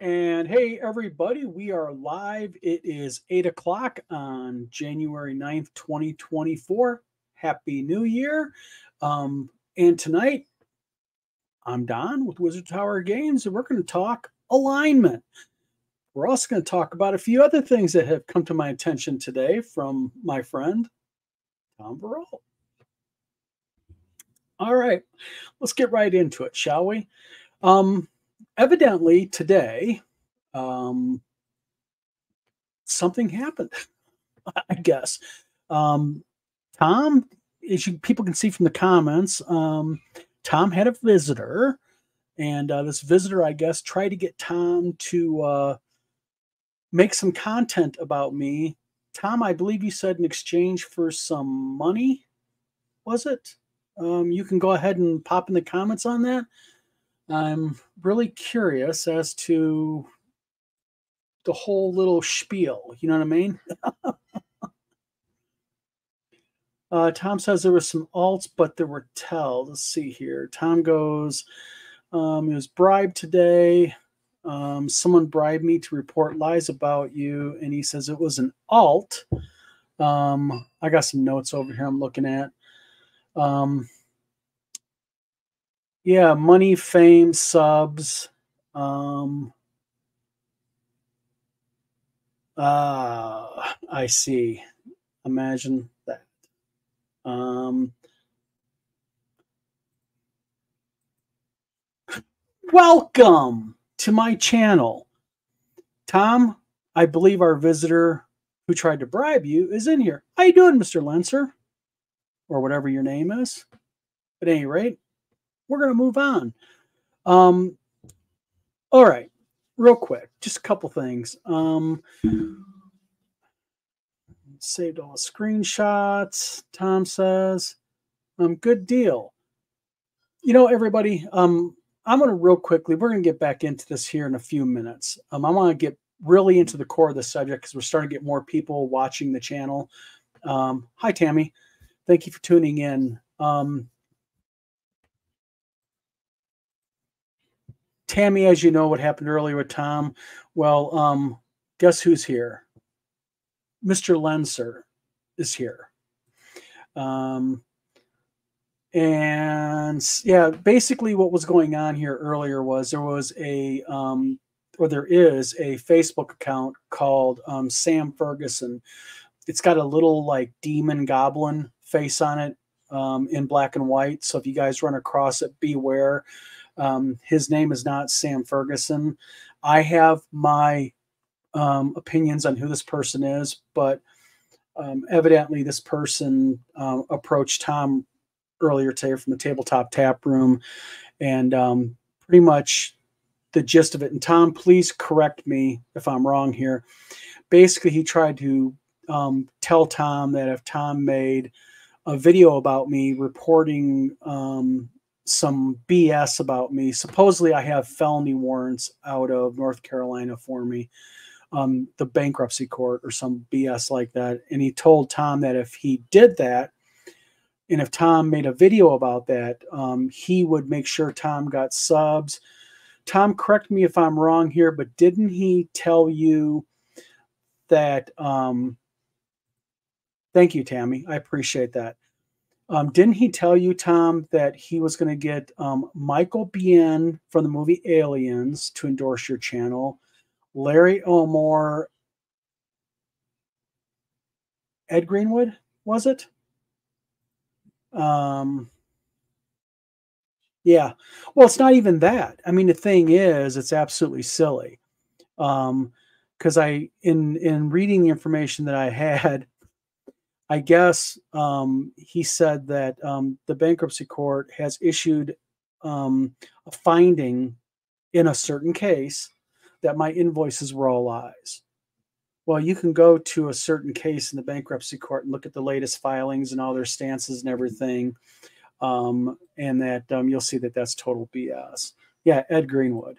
And hey, everybody, we are live. It is 8 o'clock on January 9th, 2024. Happy New Year. And tonight, I'm Don with Wizard Tower Games, and we're going to talk alignment. We're also going to talk about a few other things that have come to my attention today from my friend, Tom Burrell. All right, let's get right into it, shall we? Evidently, today, something happened. I guess. Tom, as people can see from the comments, Tom had a visitor, and this visitor, I guess, tried to get Tom to make some content about me. Tom, I believe you said in exchange for some money, was it? You can go ahead and pop in the comments on that. I'm really curious as to the whole little spiel. You know what I mean? Tom says there was some alts, but there were tells. Let's see here. Tom goes, he was bribed today. Someone bribed me to report lies about you, and he says it was an alt. I got some notes over here I'm looking at. Yeah, money, fame, subs. I see. Imagine that. Welcome to my channel. Tom, I believe our visitor who tried to bribe you is in here. How you doing, Mr. Lenser? Or whatever your name is. At any rate, we're going to move on. All right, real quick, just a couple things. Saved all the screenshots, Tom says. Good deal. You know, everybody, I'm going to real quickly, we're going to get back into this here in a few minutes. I want to get really into the core of the subject because we're starting to get more people watching the channel. Hi, Tammy. Thank you for tuning in. Tammy, as you know, what happened earlier with Tom. Well, guess who's here? Mr. Lenser is here. And yeah, basically what was going on here earlier was there was a, or there is a Facebook account called Sam Ferguson. It's got a little like demon goblin face on it in black and white. So if you guys run across it, beware. His name is not Sam Ferguson. I have my opinions on who this person is, but evidently this person approached Tom earlier today from the Tabletop Tap Room, and pretty much the gist of it. And Tom, please correct me if I'm wrong here. Basically, he tried to tell Tom that if Tom made a video about me reporting some BS about me, supposedly I have felony warrants out of North Carolina for me, the bankruptcy court or some BS like that. And he told Tom that if he did that, and if Tom made a video about that, he would make sure Tom got subs. Tom, correct me if I'm wrong here, but didn't he tell you that, thank you, Tammy, I appreciate that. Didn't he tell you, Tom, that he was going to get Michael Biehn from the movie Aliens to endorse your channel, Larry Elmore, Ed Greenwood, was it? Yeah. Well, it's not even that. I mean, the thing is, it's absolutely silly. Because in reading the information that I had, I guess he said that the bankruptcy court has issued a finding in a certain case that my invoices were all lies. Well, you can go to a certain case in the bankruptcy court and look at the latest filings and all their stances and everything. And that you'll see that that's total BS. Yeah, Ed Greenwood.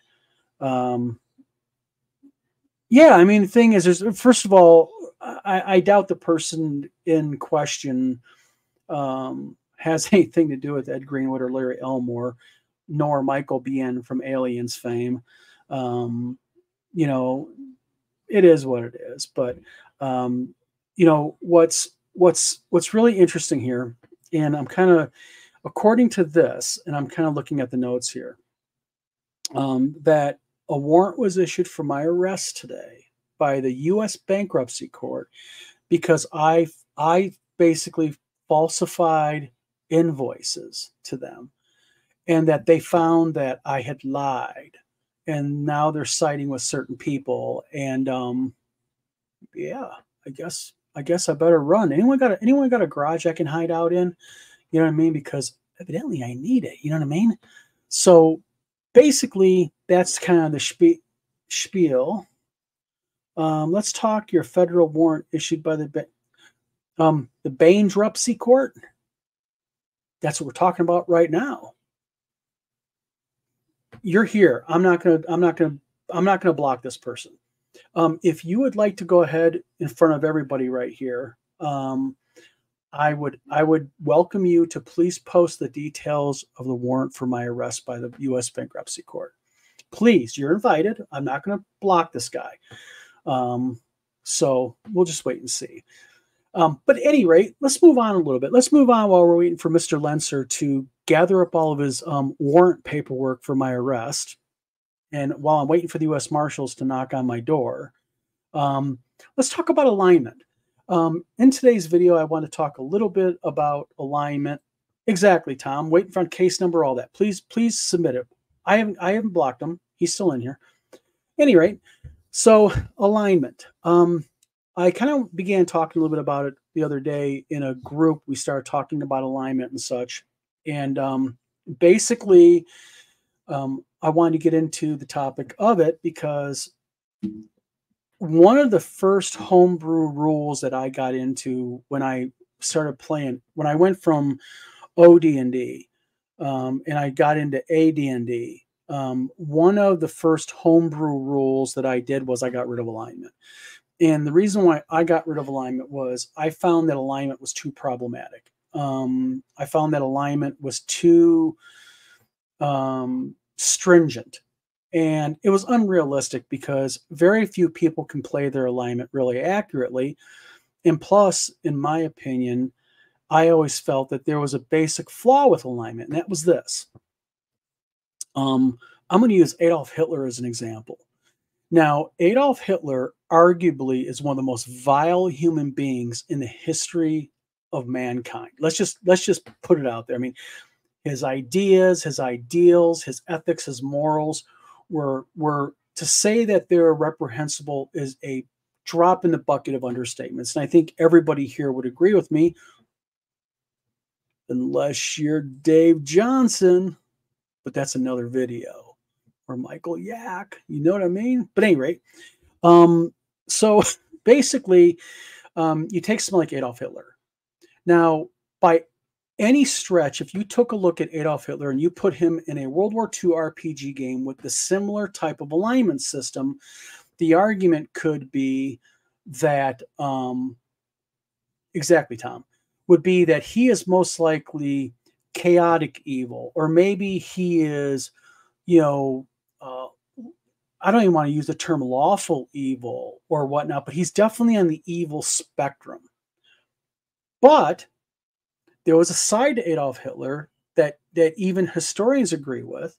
Yeah, I mean, the thing is, first of all, I doubt the person in question has anything to do with Ed Greenwood or Larry Elmore, nor Michael Biehn from Aliens fame. you know, it is what it is. But you know, what's really interesting here, and I'm kind of, according to this, and I'm kind of looking at the notes here, that a warrant was issued for my arrest today by the U.S. Bankruptcy Court because I basically falsified invoices to them, and that they found that I had lied, and now they're siding with certain people. And yeah, I guess I better run. Anyone got a garage I can hide out in? You know what I mean? Because evidently I need it. You know what I mean? So basically, that's kind of the spiel. Let's talk your federal warrant issued by the Bankruptcy Court. That's what we're talking about right now. You're here. I'm not gonna block this person. If you would like to go ahead in front of everybody right here, I would welcome you to please post the details of the warrant for my arrest by the U.S. Bankruptcy Court. Please, you're invited. I'm not going to block this guy. So we'll just wait and see. But at any rate, let's move on a little bit. Let's move on while we're waiting for Mr. Lenser to gather up all of his warrant paperwork for my arrest. And while I'm waiting for the U.S. Marshals to knock on my door, let's talk about alignment. In today's video, I want to talk a little bit about alignment. Exactly, Tom. Waiting for case number, all that. Please submit it. I haven't blocked him. He's still in here. Any rate, so alignment. I kind of began talking a little bit about it the other day in a group. We started talking about alignment and such. And basically, I wanted to get into the topic of it because one of the first homebrew rules that I got into when I started playing, when I went from OD&D and I got into AD&D, one of the first homebrew rules that I did was I got rid of alignment. And the reason why I got rid of alignment was I found that alignment was too problematic. I found that alignment was too stringent. And it was unrealistic because very few people can play their alignment really accurately. And plus, in my opinion, I always felt that there was a basic flaw with alignment, and that was this. I'm going to use Adolf Hitler as an example. Now, Adolf Hitler arguably is one of the most vile human beings in the history of mankind. Let's just put it out there. I mean, his ideas, his ideals, his ethics, his morals were to say that they're reprehensible is a drop in the bucket of understatements. And I think everybody here would agree with me, unless you're Dave Johnson, but that's another video, or Michael Yack, you know what I mean? But at any rate, so basically, you take someone like Adolf Hitler. Now, by any stretch, if you took a look at Adolf Hitler and you put him in a World War II RPG game with the similar type of alignment system, the argument could be that, exactly, Tom, would be that he is most likely chaotic evil, or maybe he is, I don't even want to use the term lawful evil or whatnot, but he's definitely on the evil spectrum. But there was a side to Adolf Hitler that even historians agree with.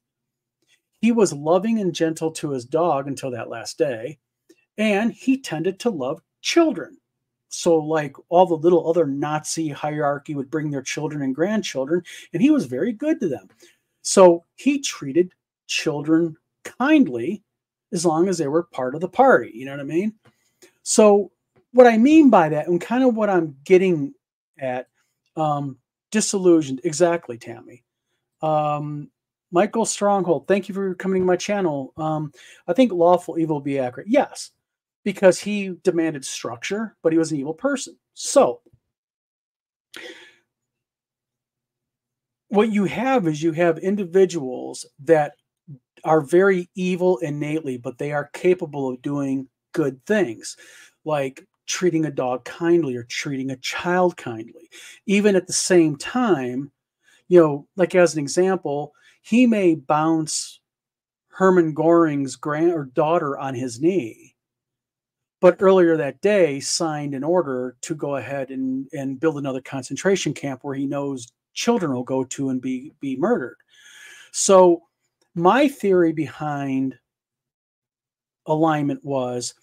He was loving and gentle to his dog until that last day, and he tended to love children. So like all the little other Nazi hierarchy would bring their children and grandchildren, and he was very good to them. So he treated children kindly as long as they were part of the party. You know what I mean? So what I mean by that, and kind of what I'm getting at, disillusioned. Exactly, Tammy. Michael Stronghold, thank you for coming to my channel. I think lawful evil would be accurate. Yes, because he demanded structure, but he was an evil person. So what you have is you have individuals that are very evil innately, but they are capable of doing good things, like treating a dog kindly or treating a child kindly. Even at the same time, like as an example, he may bounce Hermann Goring's daughter on his knee, but earlier that day signed an order to go ahead and build another concentration camp where he knows children will go to and be murdered. So my theory behind alignment was,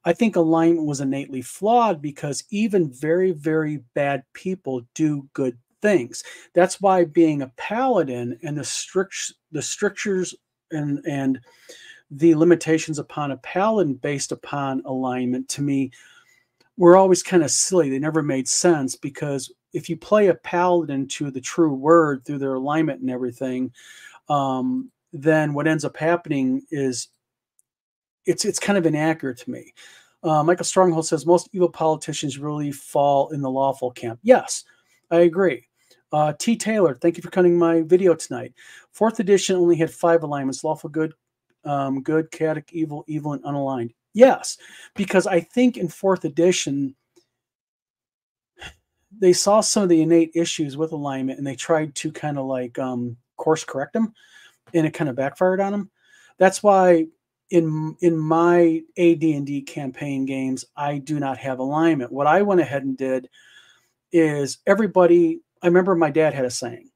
I think alignment was innately flawed because even very, very bad people do good things. That's why being a paladin and the strictures and the limitations upon a paladin based upon alignment, to me, were always kind of silly. They never made sense, because if you play a paladin to the true word through their alignment and everything, then what ends up happening is it's kind of inaccurate to me. Michael Stronghold says most evil politicians really fall in the lawful camp. Yes, I agree. T. Taylor, thank you for cutting my video tonight. 4th edition only had 5 alignments: lawful, good, good, chaotic, evil, evil, and unaligned. Yes, because I think in 4th edition, they saw some of the innate issues with alignment and they tried to kind of like course correct them, and it kind of backfired on them. That's why in my AD&D campaign games, I do not have alignment. What I went ahead and did is everybody, I remember my dad had a saying.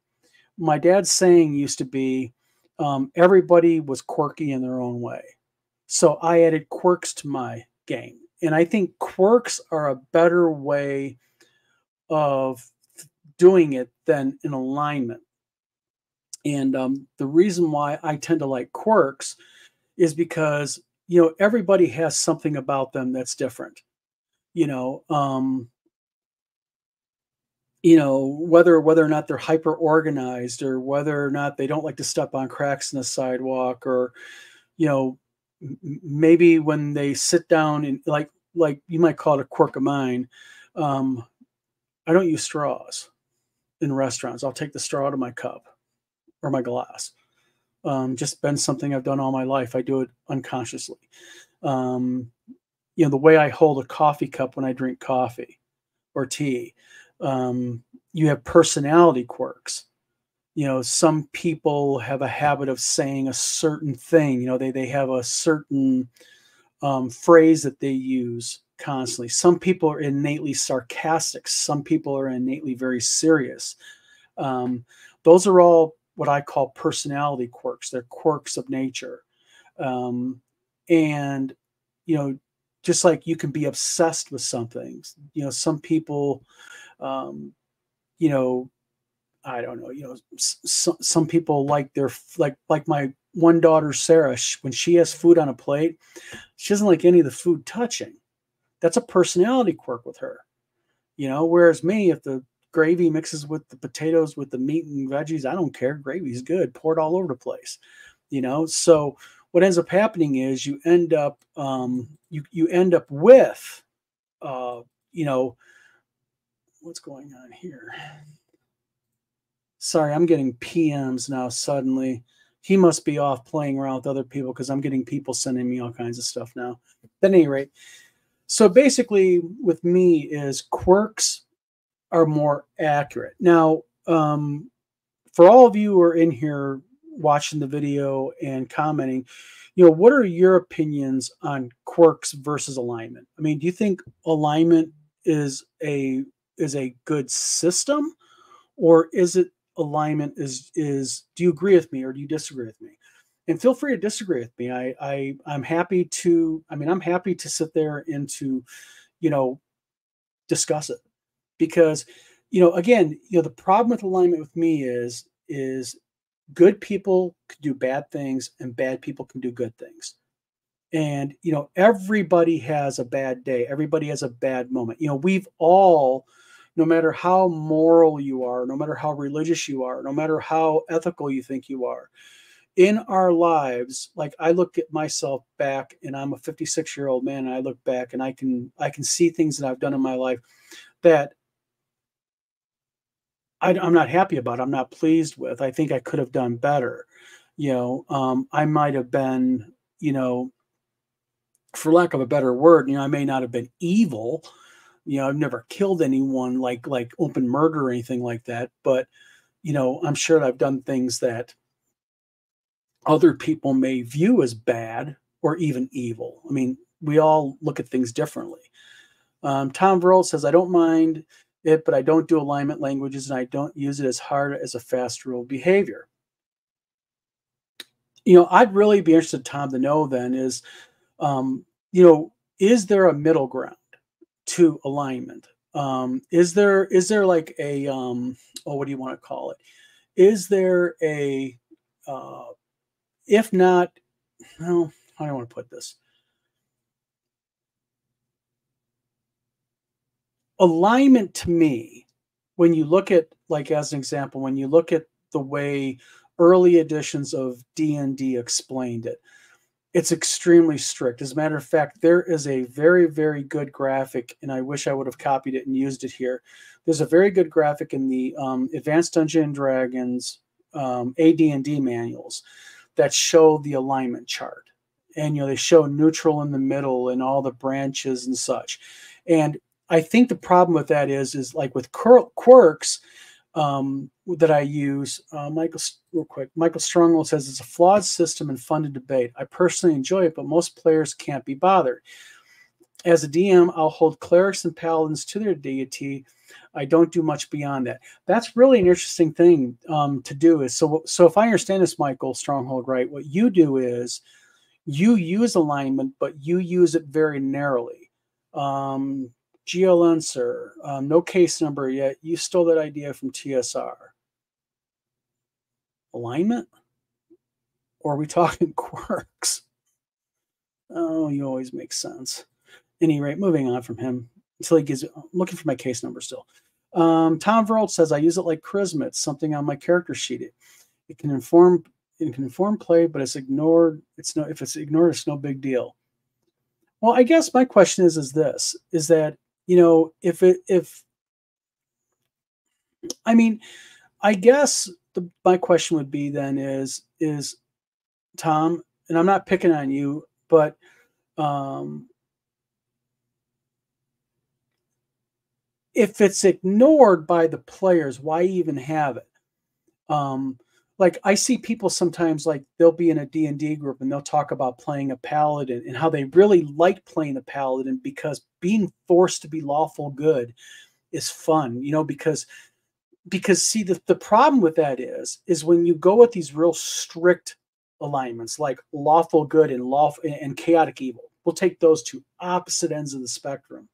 My dad's saying used to be, everybody was quirky in their own way. So I added quirks to my game. And I think quirks are a better way of doing it than an alignment. And the reason why I tend to like quirks is because, you know, everybody has something about them that's different. You know, whether or not they're hyper organized, or whether or not they don't like to step on cracks in the sidewalk, or, you know, maybe when they sit down and like you might call it a quirk of mine. I don't use straws in restaurants. I'll take the straw out of my cup or my glass. Just been something I've done all my life. I do it unconsciously. The way I hold a coffee cup when I drink coffee or tea. You have personality quirks. Some people have a habit of saying a certain thing. They have a certain phrase that they use constantly. Some people are innately sarcastic. Some people are innately very serious. Those are all what I call personality quirks. They're quirks of nature. And, just like you can be obsessed with something, some people, I don't know, some people like like my one daughter, Sarah, when she has food on a plate, she doesn't like any of the food touching. That's a personality quirk with her, whereas me, if the gravy mixes with the potatoes, with the meat and veggies, I don't care. Gravy's good. Pour it all over the place, So what ends up happening is you end up, you end up with, what's going on here? Sorry, I'm getting PMs now suddenly. He must be off playing around with other people, because I'm getting people sending me all kinds of stuff now. At any rate, so basically with me is quirks are more accurate. Now, for all of you who are in here watching the video and commenting, what are your opinions on quirks versus alignment? I mean, do you think alignment is a good system, or is it alignment is do you agree with me or do you disagree with me? And feel free to disagree with me. I'm happy to, I'm happy to sit there and to, discuss it, because, again, the problem with alignment with me is good people can do bad things and bad people can do good things. And, everybody has a bad day. Everybody has a bad moment. We've all, no matter how moral you are, no matter how religious you are, no matter how ethical you think you are, in our lives, like I look at myself back, and I'm a 56-year-old man, and I look back and I can see things that I've done in my life that I'm not happy about. I'm not pleased with. I think I could have done better. I might have been, for lack of a better word, I may not have been evil. I've never killed anyone like open murder or anything like that. But, I'm sure that I've done things that other people may view as bad or even evil. I mean, we all look at things differently. Tom Verl says, I don't mind it, but I don't do alignment languages and I don't use it as hard as a fast rule behavior. I'd really be interested, Tom, to know then is, is there a middle ground to alignment? Is there like a, what do you want to call it? Is there a, if not, no, how do I want to put this? Alignment to me, when you look at, like, as an example, when you look at the way early editions of D&D explained it, it's extremely strict. As a matter of fact, there is a very, very good graphic, and I wish I would have copied it and used it here. There's a very good graphic in the Advanced Dungeons and Dragons AD&D manuals that show the alignment chart. And, they show neutral in the middle and all the branches and such. And I think the problem with that is like with quirks that I use, Michael Stronghold says it's a flawed system and fun to debate. I personally enjoy it, but most players can't be bothered. As a DM, I'll hold clerics and paladins to their deity. I don't do much beyond that. That's really an interesting thing to do. Is so if I understand this, Michael Stronghold, right, what you do is you use alignment, but you use it very narrowly. GeoLenser, no case number yet. You stole that idea from TSR. Alignment? Or are we talking quirks? Oh, you always make sense. At any rate, moving on from him until he gives. I'm looking for my case number still. Tom Verld says I use it like charisma. It's something on my character sheet. It can inform play, but it's ignored. If it's ignored, it's no big deal. Well, I guess my question is this: is that I guess my question would be then is Tom, and I'm not picking on you, but if it's ignored by the players, why even have it? Like I see people sometimes, like they'll be in a D&D group and they'll talk about playing a paladin and how they really like playing a paladin because being forced to be lawful good is fun, because see, the problem with that is when you go with these real strict alignments like lawful good and chaotic evil, we'll take those two opposite ends of the spectrum.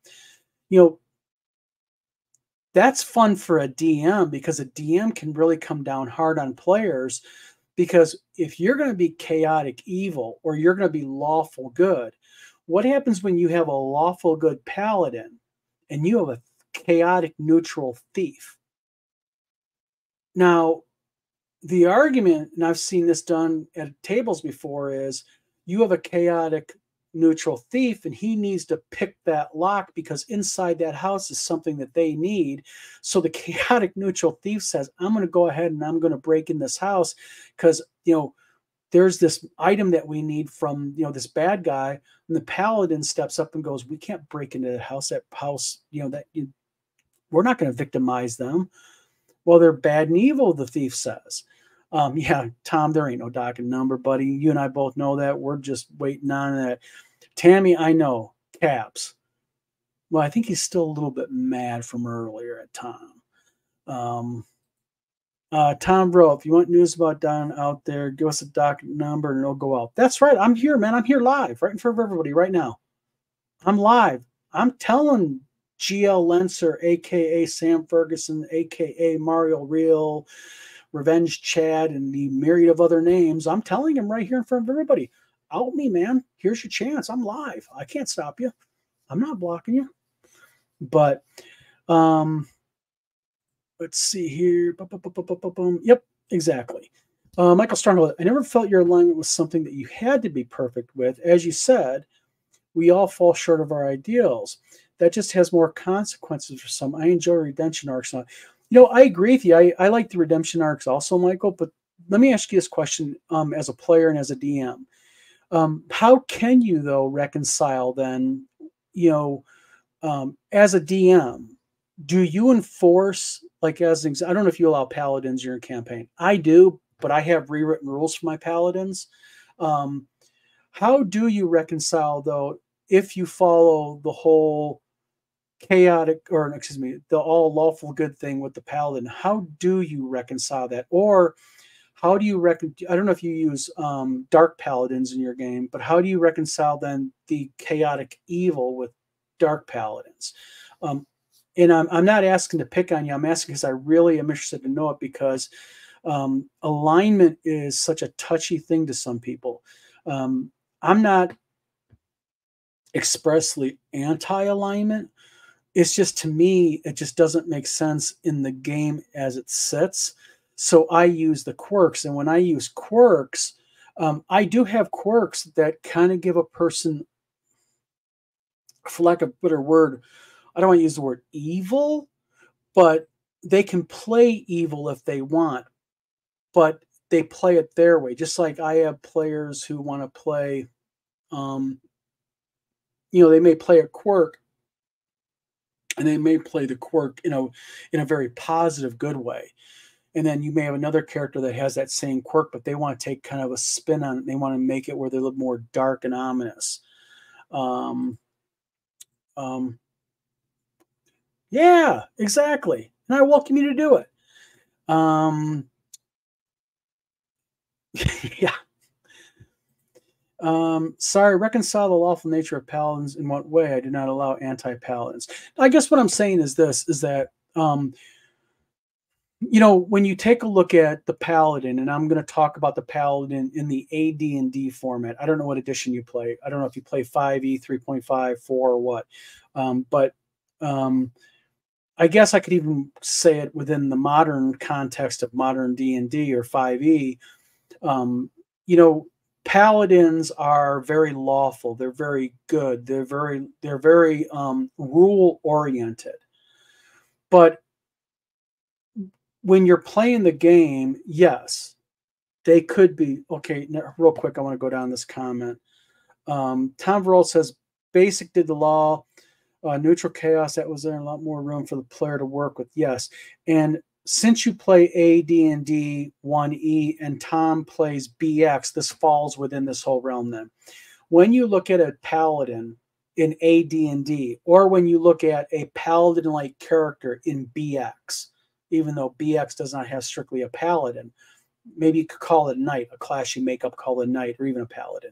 That's fun for a DM because a DM can really come down hard on players, because if you're going to be chaotic evil or you're going to be lawful good, what happens when you have a lawful good paladin and you have a chaotic neutral thief? Now, the argument, and I've seen this done at tables before, is you have a chaotic neutral thief and he needs to pick that lock because inside that house is something that they need. So the chaotic neutral thief says, I'm going to go ahead and I'm going to break in this house because, there's this item that we need from, this bad guy. And the paladin steps up and goes, we can't break into the house. That house, we're not going to victimize them. Well, they're bad and evil, the thief says. Yeah, Tom, there ain't no docket number, buddy. You and I both know that. We're just waiting on that. Tammy, I know. Caps. Well, I think he's still a little bit mad from earlier at Tom. Tom Bro, if you want news about Don out there, give us a docket number and it'll go out. That's right. I'm here, man. I'm here live right in front of everybody right now. I'm live. I'm telling GL Lenser, a.k.a. Sam Ferguson, a.k.a. Mario Real, Revenge Chad, and the myriad of other names. I'm telling him right here in front of everybody. Out me, man. Here's your chance. I'm live. I can't stop you. I'm not blocking you. But let's see here. Yep, exactly. Michael Stronghold, I never felt your alignment was something that you had to be perfect with. As you said, we all fall short of our ideals. That just has more consequences for some. I enjoy redemption arcs now. I agree with you. I like the redemption arcs also, Michael, but let me ask you this question as a player and as a DM. How can you, though, reconcile then, as a DM, do you enforce, like, I don't know if you allow paladins in your campaign. I do. but I have rewritten rules for my paladins. Um, how do you reconcile, though, if you follow the whole chaotic, or excuse me, the all lawful good thing with the paladin? How do you reconcile that? Or how do you I don't know if you use dark paladins in your game, but how do you reconcile then the chaotic evil with dark paladins? Um, and I'm not asking to pick on you. I'm asking because I really am interested to know it, because alignment is such a touchy thing to some people. I'm not expressly anti-alignment. It's just, to me, it just doesn't make sense in the game as it sits. So I use the quirks, and when I use quirks, I do have quirks that kind of give a person, for lack of a better word, I don't want to use the word evil, but they can play evil if they want, but they play it their way. Just like I have players who want to play, um, they may play a quirk, and they may play the quirk, in a very positive, good way. And then you may have another character that has that same quirk, but they want to take kind of a spin on it. They want to make it where they're a little more dark and ominous. Um, um, yeah, exactly. And I welcome you to do it. Yeah. Sorry, reconcile the lawful nature of paladins in what way? I do not allow anti-paladins. I guess what I'm saying is this, is that, when you take a look at the paladin, and I'm going to talk about the paladin in the AD&D format. I don't know what edition you play. I don't know if you play 5e, 3.5, 4, or what. But I guess I could even say it within the modern context of modern D&D or 5e. Paladins are very lawful. They're very good. They're very rule oriented. But when you're playing the game, yes, they could be. Okay, real quick, I want to go down this comment. Tom Verrell says, basic did the law, neutral chaos, that was there, a lot more room for the player to work with. Yes. And since you play AD&D 1E and Tom plays BX, this falls within this whole realm then. When you look at a paladin in AD&D, or when you look at a paladin-like character in BX, even though BX does not have strictly a paladin, maybe you could call it a knight, a class you make up called a knight, or even a paladin.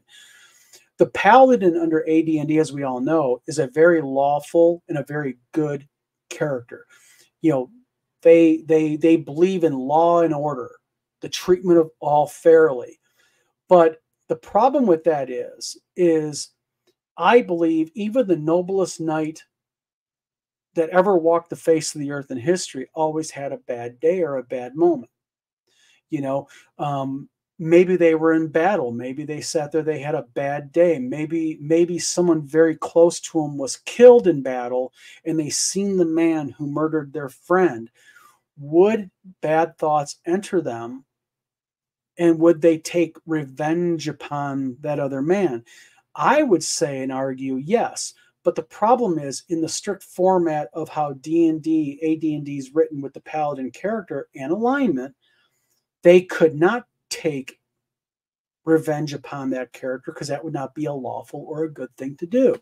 The paladin under AD&D, as we all know, is a very lawful and a very good character. They believe in law and order, the treatment of all fairly. But the problem with that is I believe even the noblest knight that ever walked the face of the earth in history always had a bad day or a bad moment. Maybe they were in battle. Maybe they sat there, they had a bad day. Maybe someone very close to them was killed in battle, and they seen the man who murdered their friend. Would bad thoughts enter them, and would they take revenge upon that other man? I would say and argue yes. But the problem is, in the strict format of how D&D, AD&D is written with the paladin character and alignment, they could not take revenge upon that character, because that would not be a lawful or a good thing to do.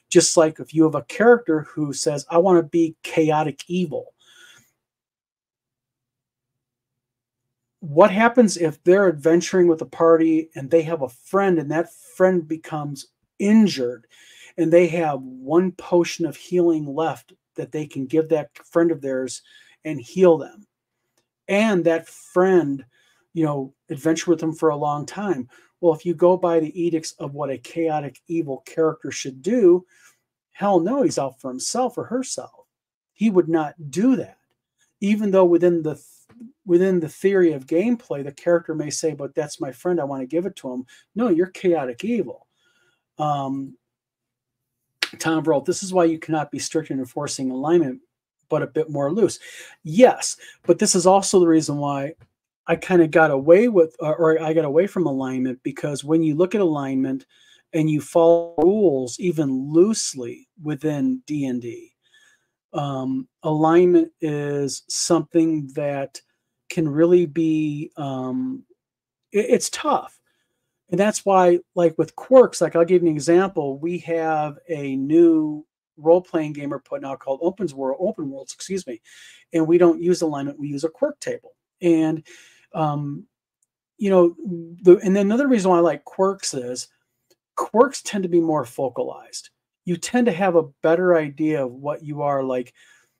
Just like if you have a character who says, I want to be chaotic evil. What happens if they're adventuring with a party and they have a friend, and that friend becomes injured, and they have one potion of healing left that they can give that friend of theirs and heal them? And that friend, adventure with them for a long time. Well, if you go by the edicts of what a chaotic evil character should do, hell no, he's out for himself or herself. He would not do that. Even though within the theory of gameplay, the character may say, but that's my friend, I want to give it to him. No, you're chaotic evil. Tom Verrell, this is why you cannot be strict in enforcing alignment, but a bit more loose. Yes, but this is also the reason why I kind of got away with, or I got away from alignment, because when you look at alignment and you follow rules even loosely within D&D, alignment is something that can really be it's tough. And that's why, like with quirks, like I'll give you an example. We have a new role-playing game we're putting out called Open Worlds, excuse me. And we don't use alignment, we use a quirk table. And you know, and then another reason why I like quirks is quirks tend to be more focalized. You tend to have a better idea of what you are like.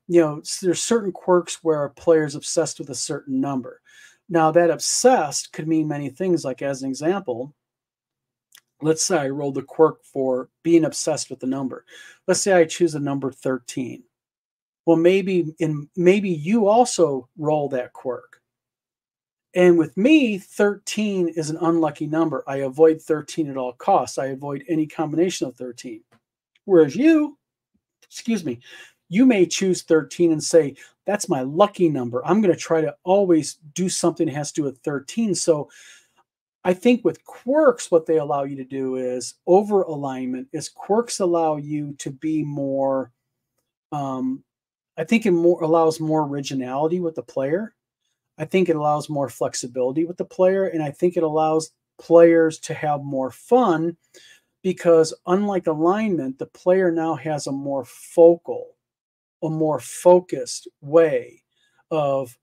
You know, there's certain quirks where a player is obsessed with a certain number. Now, that obsessed could mean many things. Like, as an example, let's say I rolled a quirk for being obsessed with the number. Let's say I choose the number 13. Well, maybe you also roll that quirk. And with me, 13 is an unlucky number. I avoid 13 at all costs. I avoid any combination of 13. Whereas you, excuse me, you may choose 13 and say, that's my lucky number. I'm going to try to always do something that has to do with 13. So I think with quirks, what they allow you to do is over alignment is quirks allow you to be more, I think it allows more originality with the player. I think it allows more flexibility with the player. And I think it allows players to have more fun because unlike alignment, the player now has a more focused way of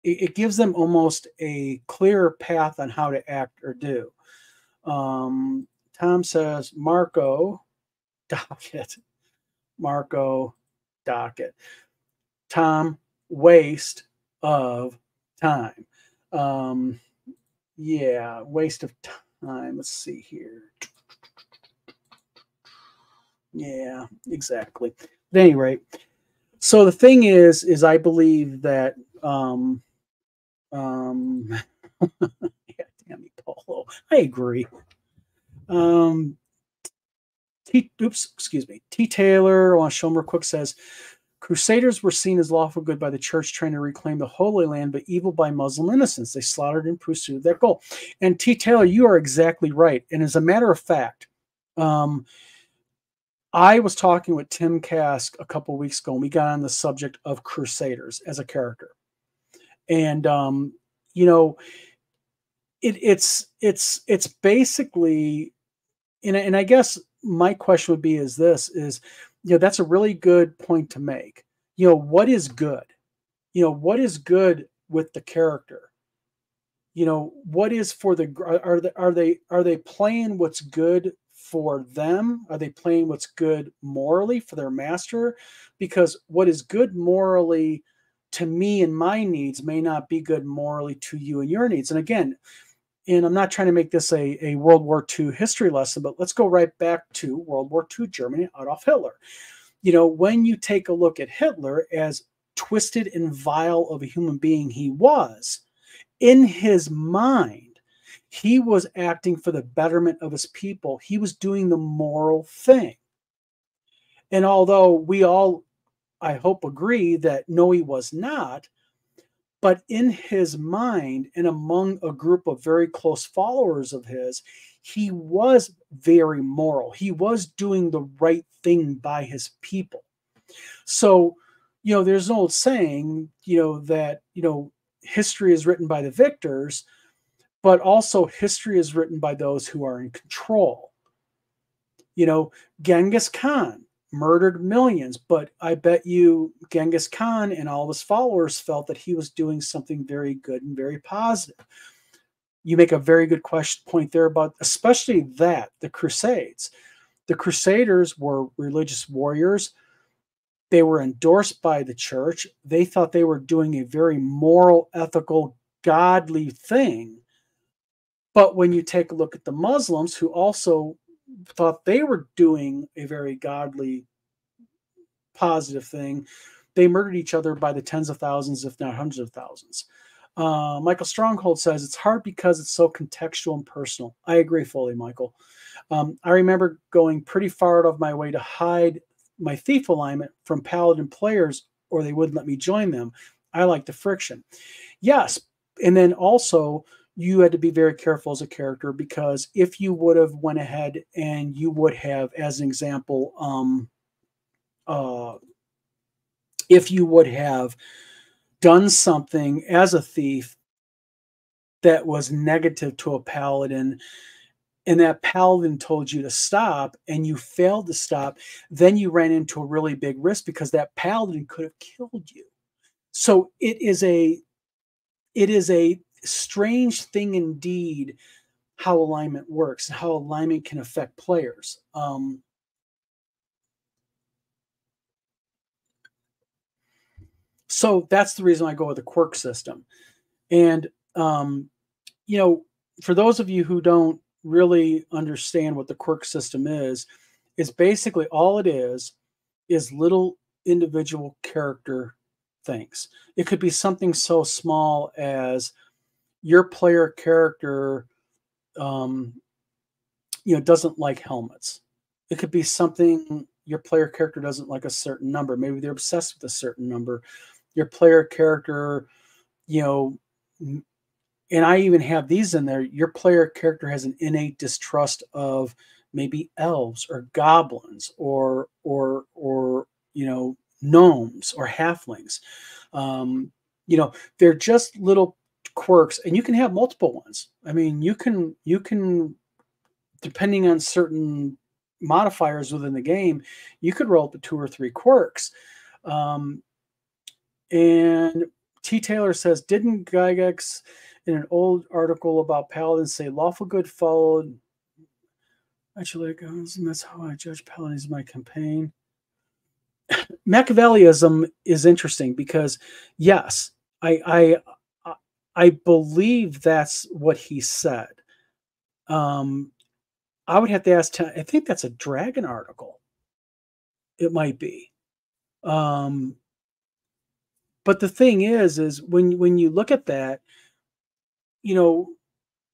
it gives them almost a clearer path on how to act or do. Tom says Marco Docket. Tom, waste of time. Yeah, waste of time. Let's see here. Yeah, exactly. At any rate, so the thing is I believe that yeah, damn it, Paulo. I agree. Excuse me. T. Taylor, I want to show him real quick, says Crusaders were seen as lawful good by the church trying to reclaim the Holy Land, but evil by Muslim innocents. They slaughtered in pursuit of that goal. And T. Taylor, you are exactly right. And as a matter of fact, I was talking with Tim Kask a couple of weeks ago, and we got on the subject of Crusaders as a character. And you know, it's basically, and I guess my question would be is you know, that's a really good point to make. You know, what is good? You know, what is good with the character? You know, what is for the are they playing what's good for them? Are they playing what's good morally for their master? Because what is good morally to me and my needs may not be good morally to you and your needs. And again, and I'm not trying to make this a World War II history lesson, but let's go right back to World War II Germany, Adolf Hitler. You know, when you take a look at Hitler, as twisted and vile of a human being he was, in his mind, he was acting for the betterment of his people. He was doing the moral thing. And although we all, I hope, agree that no, he was not, but in his mind and among a group of very close followers of his, he was very moral. He was doing the right thing by his people. So, you know, there's an old saying, you know, that, you know, history is written by the victors, but also history is written by those who are in control. You know, Genghis Khan murdered millions, but I bet you Genghis Khan and all his followers felt that he was doing something very good and very positive. You make a very good point there about especially that, the Crusades. The Crusaders were religious warriors. They were endorsed by the church. They thought they were doing a very moral, ethical, godly thing. But when you take a look at the Muslims, who also thought they were doing a very godly, positive thing, they murdered each other by the tens of thousands, if not hundreds of thousands. Michael Stronghold says it's hard because it's so contextual and personal. I agree fully, Michael. I remember going pretty far out of my way to hide my thief alignment from paladin players, or they wouldn't let me join them. I like the friction. Yes, and then also you had to be very careful as a character, because if you would have went ahead and you would have, as an example, if you would have done something as a thief that was negative to a paladin, and that paladin told you to stop and you failed to stop, then you ran into a really big risk because that paladin could have killed you. So it is a strange thing indeed how alignment works and how alignment can affect players. So that's the reason I go with the quirk system. And you know, for those of you who don't really understand what the quirk system is, it's basically all it is little individual character things. It could be something so small as your player character, doesn't like helmets. It could be something your player character doesn't like a certain number. Maybe they're obsessed with a certain number. Your player character, and I even have these in there. Your player character has an innate distrust of maybe elves or goblins or gnomes or halflings. They're just little quirks, and you can have multiple ones. I mean, you can depending on certain modifiers within the game, you could roll up to 2 or 3 quirks. And T. Taylor says, didn't Gygax in an old article about paladins say lawful good followed? Actually, that's how I judge paladins in my campaign. Machiavellism is interesting because, yes, I believe that's what he said. I would have to ask. I think that's a Dragon article. It might be. But the thing is when you look at that,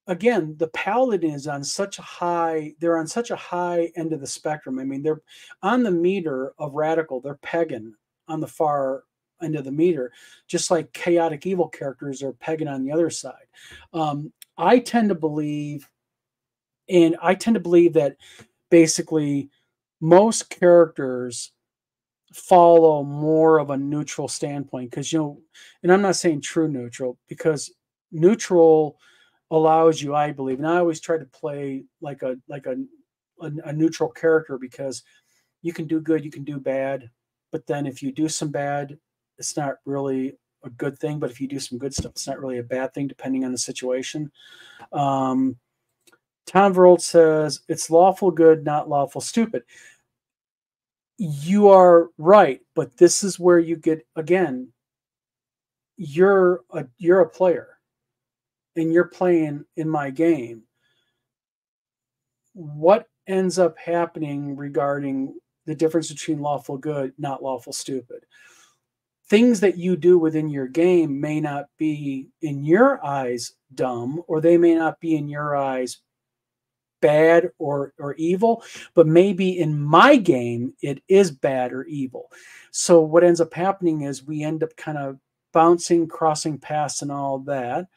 again, the paladin is on such a high. They're on such a high end of the spectrum. I mean, they're on the meter of radical. They're pagan on the far end of the meter, just like chaotic evil characters are pagan on the other side. I tend to believe that basically most characters follow more of a neutral standpoint because, and I'm not saying true neutral, because neutral allows you, I believe, and I always try to play like a neutral character, because you can do good, you can do bad, but then if you do some bad, it's not really a good thing. But if you do some good stuff, it's not really a bad thing, depending on the situation. Tom Verult says it's lawful good, not lawful stupid. You are right, but this is where you get, again, you're a player and you're playing in my game. What ends up happening regarding the difference between lawful good, not lawful stupid? Things that you do within your game may not be in your eyes dumb, or they may not be in your eyes bad or evil, but maybe in my game it is bad or evil. So what ends up happening is we end up kind of bouncing, crossing paths and all that.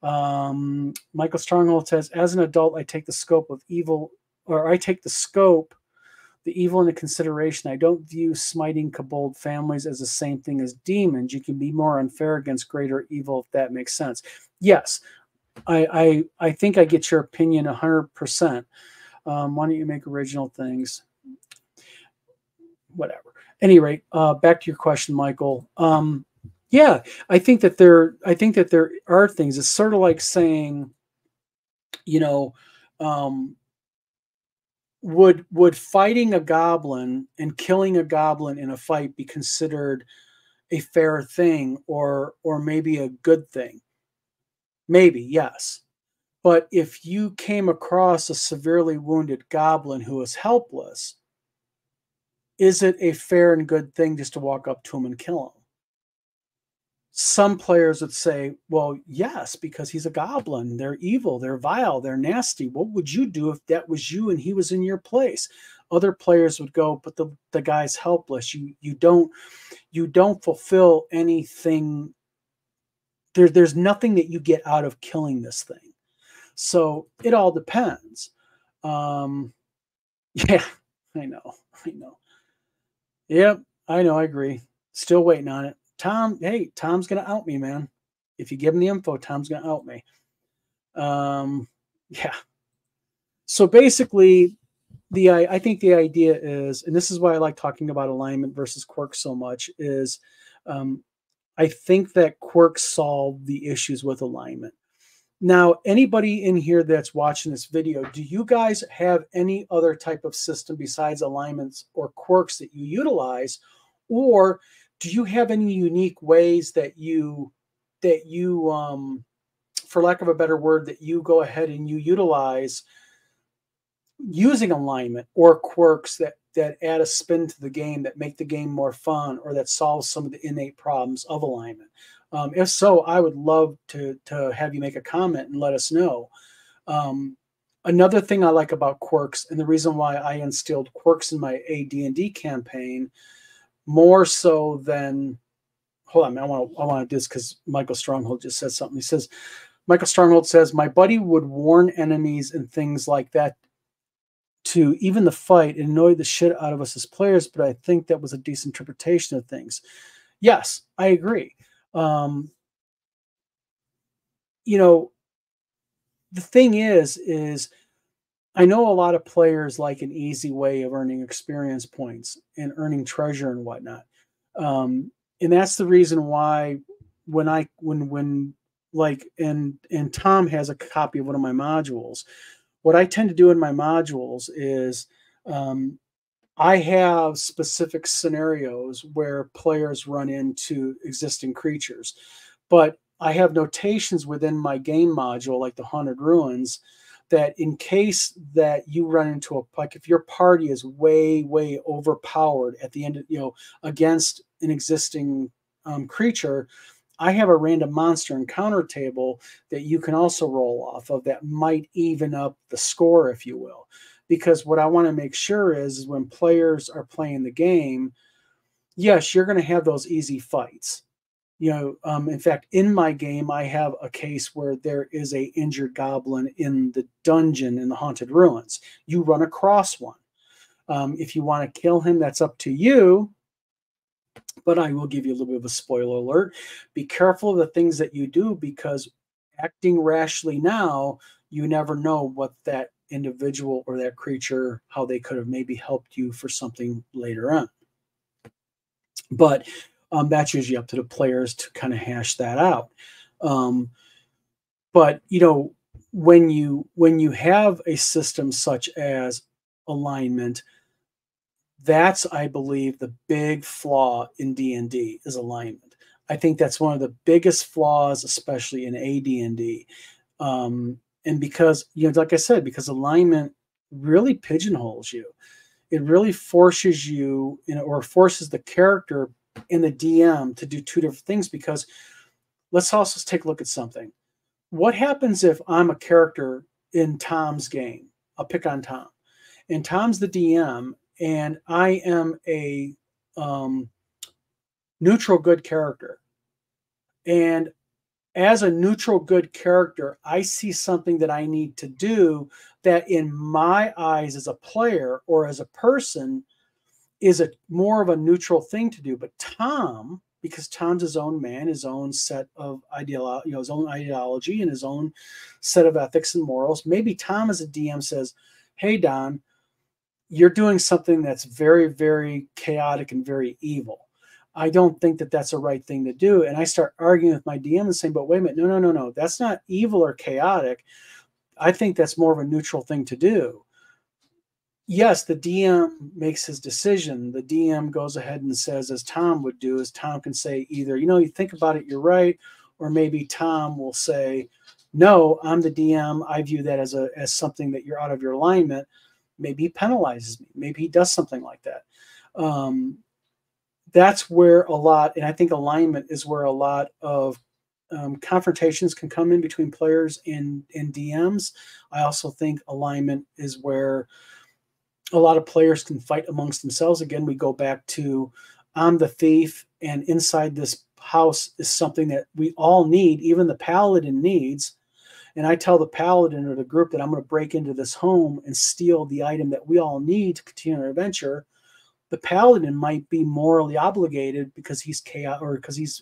Michael Stronghold says, as an adult, I take the scope of evil, or I take the evil into consideration. I don't view smiting kobold families as the same thing as demons. You can be more unfair against greater evil, if that makes sense. Yes, I think I get your opinion 100%. Why don't you make original things? Whatever. Any rate, back to your question, Michael. Yeah, I think that there are things. It's sort of like saying, would fighting a goblin and killing a goblin in a fight be considered a fair thing, or maybe a good thing? Maybe, yes. But if you came across a severely wounded goblin who is helpless, is it a fair and good thing just to walk up to him and kill him? Some players would say, well, yes, because he's a goblin. They're evil. They're vile. They're nasty. What would you do if that was you and he was in your place? Other players would go, but the guy's helpless. You don't fulfill anything. There's nothing that you get out of killing this thing. So it all depends. Yeah, I know. Yep, I know. I agree. Still waiting on it. Tom, hey, Tom's going to out me, man. If you give him the info, Tom's going to out me. Yeah. So basically, I think the idea is, and this is why I like talking about alignment versus quirks so much, is I think that quirks solve the issues with alignment. Now, anybody in here that's watching this video, do you guys have any other type of system besides alignments or quirks that you utilize? Or do you have any unique ways that you for lack of a better word, that you go ahead and you utilize using alignment or quirks that add a spin to the game, that make the game more fun, or that solves some of the innate problems of alignment? If so, I would love to have you make a comment and let us know. Another thing I like about quirks, and the reason why I instilled quirks in my AD&D campaign, more so than, hold on, man, I want to do this because Michael Stronghold just said something. He says, Michael Stronghold says, my buddy would warn enemies and things like that to even the fight and annoy the shit out of us as players, but I think that was a decent interpretation of things. Yes, I agree. The thing is I know a lot of players like an easy way of earning experience points and earning treasure and whatnot. And that's the reason why when Tom has a copy of one of my modules, what I tend to do in my modules is I have specific scenarios where players run into existing creatures, but I have notations within my game module, like the Haunted Ruins, that in case that you run into like if your party is way, way overpowered at the end of, against an existing creature, I have a random monster encounter table that you can also roll off of that might even up the score, if you will. Because what I want to make sure is when players are playing the game, yes, you're going to have those easy fights. In fact, in my game, I have a case where there is a injured goblin in the dungeon in the Haunted Ruins. You run across one. If you want to kill him, that's up to you. But I will give you a little bit of a spoiler alert. Be careful of the things that you do, because acting rashly now, you never know what that individual or that creature, how they could have maybe helped you for something later on. But that's usually up to the players to kind of hash that out. But when you have a system such as alignment, that's, I believe, the big flaw in D&D is alignment. I think that's one of the biggest flaws, especially in AD&D. And because, like I said, because alignment really pigeonholes you. It really forces you, or forces the character and the DM to do two different things. Because let's also take a look at something. What happens if I'm a character in Tom's game? I'll pick on Tom. And Tom's the DM, and I am a neutral good character. And as a neutral good character, I see something that I need to do that in my eyes as a player or as a person is more of a neutral thing to do. But Tom, because Tom's his own man, his own set of ideology, his own ideology and his own set of ethics and morals, maybe Tom as a DM says, hey, Don, you're doing something that's very, very chaotic and very evil. I don't think that that's a right thing to do. And I start arguing with my DM and saying, but wait a minute, no. That's not evil or chaotic. I think that's more of a neutral thing to do. Yes, the DM makes his decision. The DM goes ahead and says, as Tom would do, is Tom can say either, you think about it, you're right. Or maybe Tom will say, no, I'm the DM. I view that as something that you're out of your alignment. Maybe he penalizes me. Maybe he does something like that. That's where a lot, and I think alignment is where a lot of confrontations can come in between players and DMs. I also think alignment is where a lot of players can fight amongst themselves. Again, we go back to I'm the thief, and inside this house is something that we all need, even the paladin needs. And I tell the paladin or the group that I'm going to break into this home and steal the item that we all need to continue our adventure. the paladin might be morally obligated because he's chaos or because he's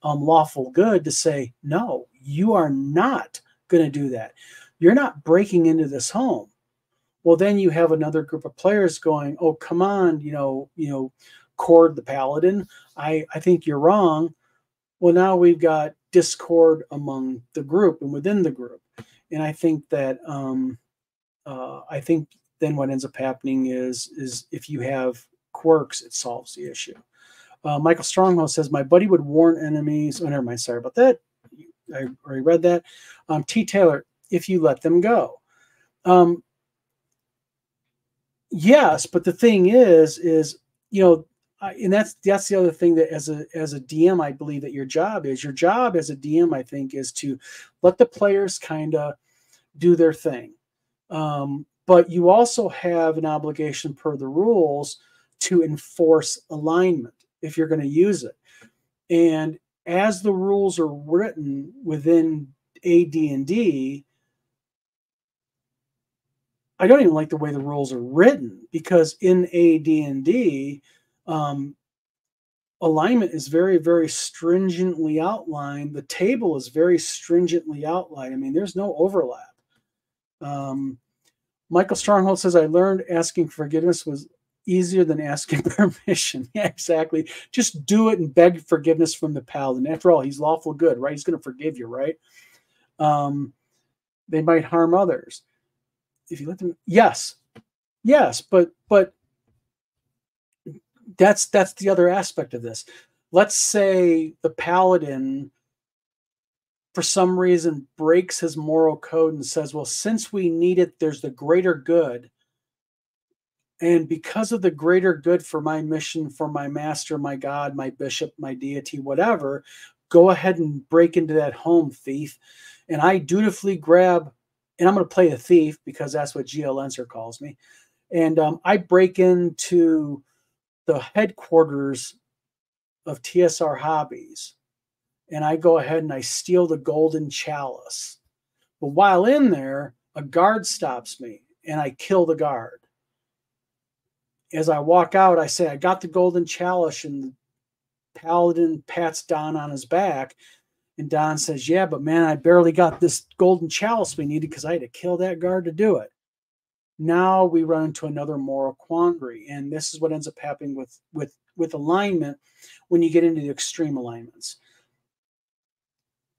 lawful good to say, no, you are not going to do that. You're not breaking into this home. Well, then you have another group of players going, oh, come on, Cord the paladin, I think you're wrong. Well, now we've got discord among the group and within the group. And I think that then what ends up happening is if you have quirks, it solves the issue. Michael Stronghold says, my buddy would warn enemies. Oh, never mind. Sorry about that. I already read that. T. Taylor, if you let them go. Yes, but the thing is, and that's the other thing that as a DM, I believe that your job as a DM, I think, is to let the players kind of do their thing. But you also have an obligation per the rules to enforce alignment if you're going to use it. And as the rules are written within AD&D, I don't even like the way the rules are written, because in AD&D, alignment is very, very stringently outlined. The table is very stringently outlined. I mean, there's no overlap. Michael Stronghold says, I learned asking forgiveness was easier than asking permission. Yeah, exactly. Just do it and beg forgiveness from the paladin. After all, he's lawful good, right? He's going to forgive you, right? They might harm others. If you let them, yes, but that's the other aspect of this. Let's say the paladin, for some reason, breaks his moral code and says, well, since we need it, there's the greater good. And because of the greater good for my mission, for my master, my God, my bishop, my deity, whatever, go ahead and break into that home, thief. And I dutifully grab, and I'm going to play a thief because that's what GL Enser calls me. And I break into the headquarters of TSR Hobbies. And I go ahead and I steal the golden chalice. But while in there, a guard stops me and I kill the guard. As I walk out, I say, I got the golden chalice, and the paladin pats Don on his back. And Don says, yeah, but man, I barely got this golden chalice we needed because I had to kill that guard to do it. Now we run into another moral quandary. And this is what ends up happening with alignment when you get into the extreme alignments.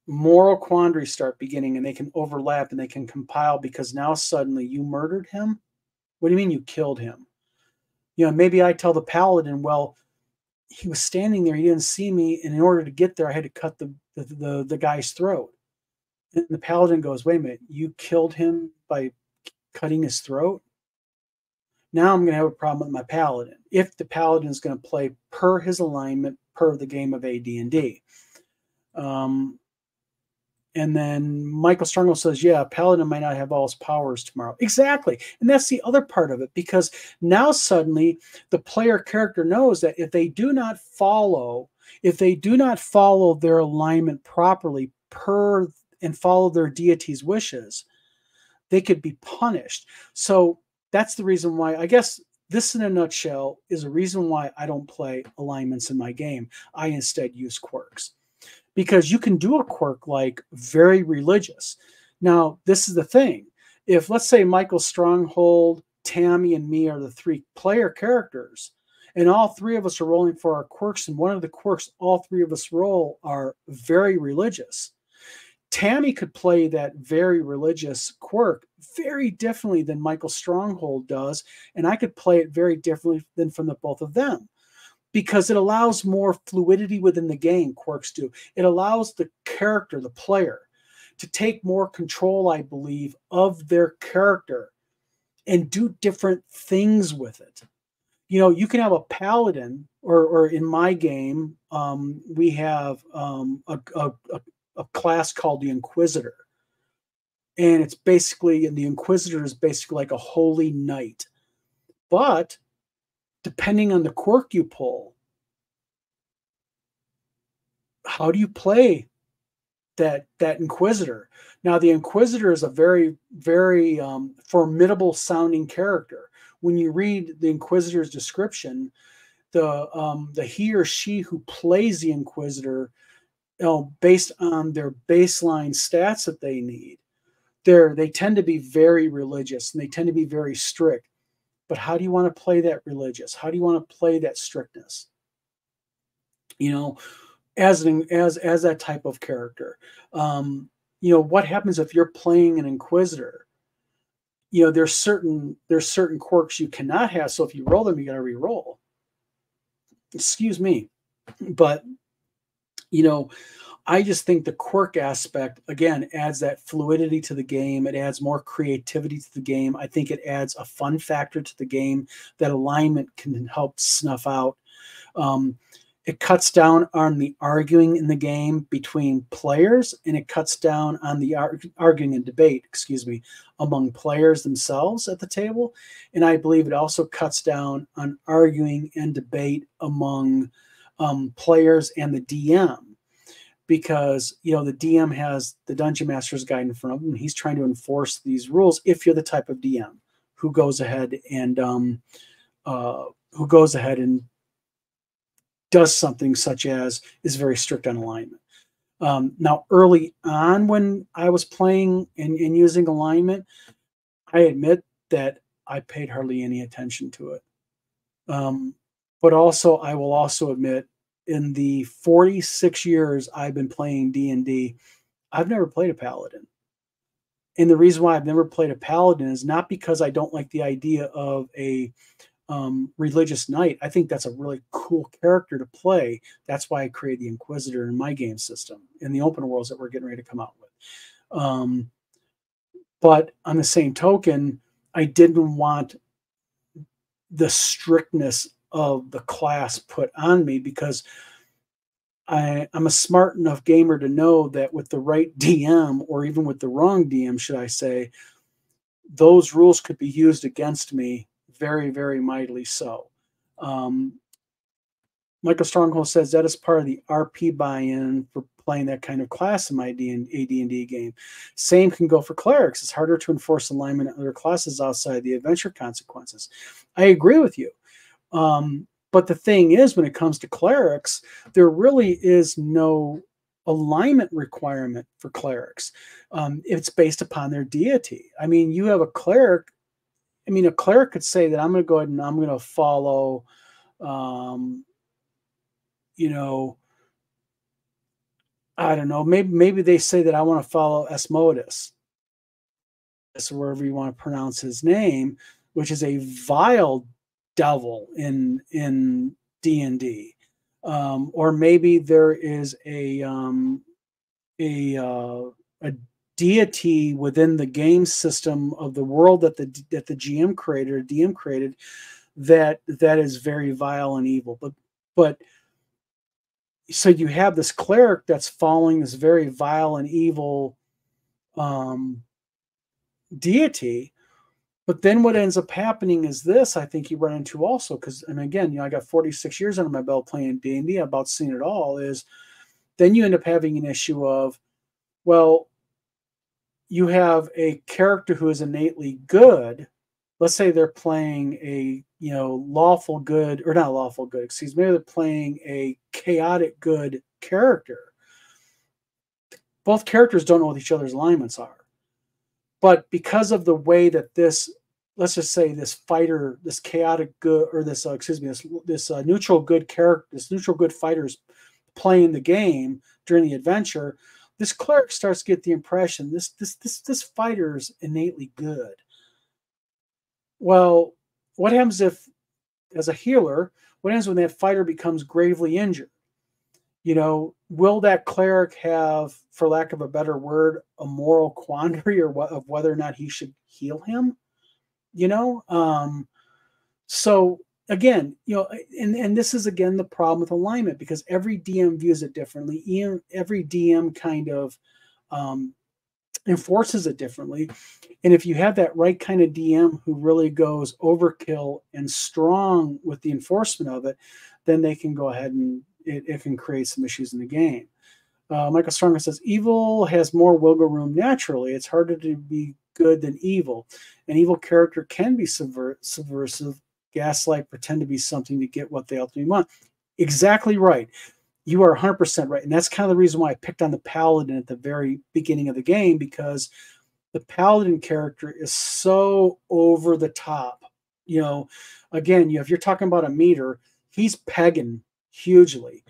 Moral quandaries start beginning, and they can overlap and they can compile, because now suddenly you murdered him. What do you mean you killed him? Maybe I tell the paladin, well, he was standing there, he didn't see me, and in order to get there, I had to cut the guy's throat. And the paladin goes, wait a minute, you killed him by cutting his throat? Now I'm going to have a problem with my paladin, if the paladin is going to play per his alignment, per the game of AD&D. And then Michael Stronghold says, yeah, Paladin might not have all his powers tomorrow. Exactly. And that's the other part of it, because now suddenly the player character knows that if they do not follow their alignment properly and follow their deity's wishes, they could be punished. So that's the reason why, I guess this in a nutshell is a reason why I don't play alignments in my game. I instead use quirks. Because you can do a quirk like very religious. Now, this is the thing. If, let's say, Michael Stronghold, Tammy, and me are the three player characters, and all three of us are rolling for our quirks, and one of the quirks all three of us roll are very religious, Tammy could play that very religious quirk very differently than Michael Stronghold does, and I could play it very differently than from the both of them. Because it allows more fluidity within the game, quirks do. It allows the character, the player, to take more control, I believe, of their character and do different things with it. You can have a paladin, or in my game, we have a class called the Inquisitor. And it's basically, and the Inquisitor is basically like a holy knight. But depending on the quirk you pull, how do you play that Inquisitor? Now, the Inquisitor is a very, very formidable sounding character. when you read the Inquisitor's description, the he or she who plays the Inquisitor, based on their baseline stats that they need, they tend to be very religious and they tend to be very strict. But how do you want to play that religious? How do you want to play that strictness? As that type of character. What happens if you're playing an Inquisitor? There's certain quirks you cannot have. So if you roll them, you got to re-roll. Excuse me, but I just think the quirk aspect, again, adds that fluidity to the game. It adds more creativity to the game. I think it adds a fun factor to the game that alignment can help snuff out. It cuts down on the arguing in the game between players, and it cuts down on the arguing and debate, among players themselves at the table. And I believe it also cuts down on arguing and debate among players and the DM. Because the DM has the Dungeon Master's Guide in front of him, and he's trying to enforce these rules. If you're the type of DM who goes ahead and does something such as is very strict on alignment. Now, early on when I was playing and using alignment, I admit that I paid hardly any attention to it. But also, I will also admit, in the 46 years I've been playing D&D, I've never played a paladin. And the reason why I've never played a paladin is not because I don't like the idea of a religious knight. I think that's a really cool character to play. That's why I created the Inquisitor in my game system, in the open worlds that we're getting ready to come out with. But on the same token, I didn't want the strictness of the class put on me, because I'm a smart enough gamer to know that with the right DM, or even with the wrong DM, should I say, those rules could be used against me very, very mightily so. Michael Stronghold says that is part of the RP buy-in for playing that kind of class in my AD&D game. Same can go for clerics. It's harder to enforce alignment in other classes outside the adventure consequences. I agree with you. But the thing is, when it comes to clerics, there really is no alignment requirement for clerics. It's based upon their deity. I mean, you have a cleric. I mean, a cleric could say that I'm going to go ahead and I'm going to follow, I don't know, maybe they say that I want to follow Asmodeus, wherever you want to pronounce his name, which is a vile devil in D&D. Or maybe there is a deity within the game system of the world that the GM created or DM created that is very vile and evil. But so you have this cleric that's following this very vile and evil deity. But then what ends up happening is this, I think you run into also, and again, I got 46 years under my belt playing D&D, I've about seen it all, is then you end up having an issue of, well, you have a character who is innately good. Let's say they're playing a, lawful good, or not lawful good, maybe they're playing a chaotic good character. Both characters don't know what each other's alignments are. But because of the way that this, let's just say this fighter, this chaotic good, or this neutral good character, this neutral good fighter's playing the game during the adventure, this cleric starts to get the impression this fighter's innately good. Well, what happens if, as a healer, what happens when that fighter becomes gravely injured? Will that cleric have, for lack of a better word, a moral quandary of whether or not he should heal him? So again, and this is again the problem with alignment, because every DM views it differently. Every DM kind of enforces it differently. And if you have that right kind of DM who really goes overkill and strong with the enforcement of it, then they can go ahead and it can create some issues in the game. Michael Stronger says, evil has more wiggle room naturally. It's harder to be good than evil. An evil character can be subversive, gaslight, pretend to be something to get what they ultimately want. Exactly right. You are 100% right. And that's kind of the reason why I picked on the Paladin at the very beginning of the game, because the Paladin character is so over the top. You know, again, if you're talking about a meter, he's pegging hugely.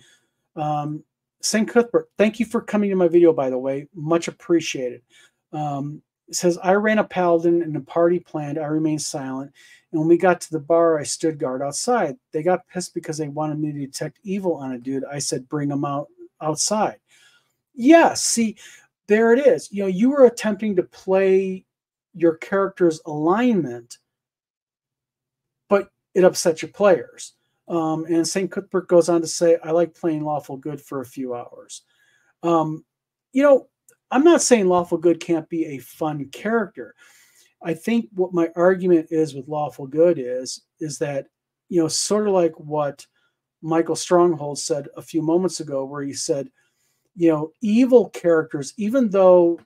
St. Cuthbert, thank you for coming to my video, by the way. Much appreciated. It says, I ran a Paladin and the party planned. I remained silent. And when we got to the bar, I stood guard outside. They got pissed because they wanted me to detect evil on a dude. I said, bring him outside. Yeah, see, there it is. You know, you were attempting to play your character's alignment, but it upset your players. And St. Cuthbert goes on to say, I like playing lawful good for a few hours. You know, I'm not saying lawful good can't be a fun character. I think what my argument is with lawful good is that, you know, sort of like what Michael Stronghold said a few moments ago, where he said, you know, evil characters, even though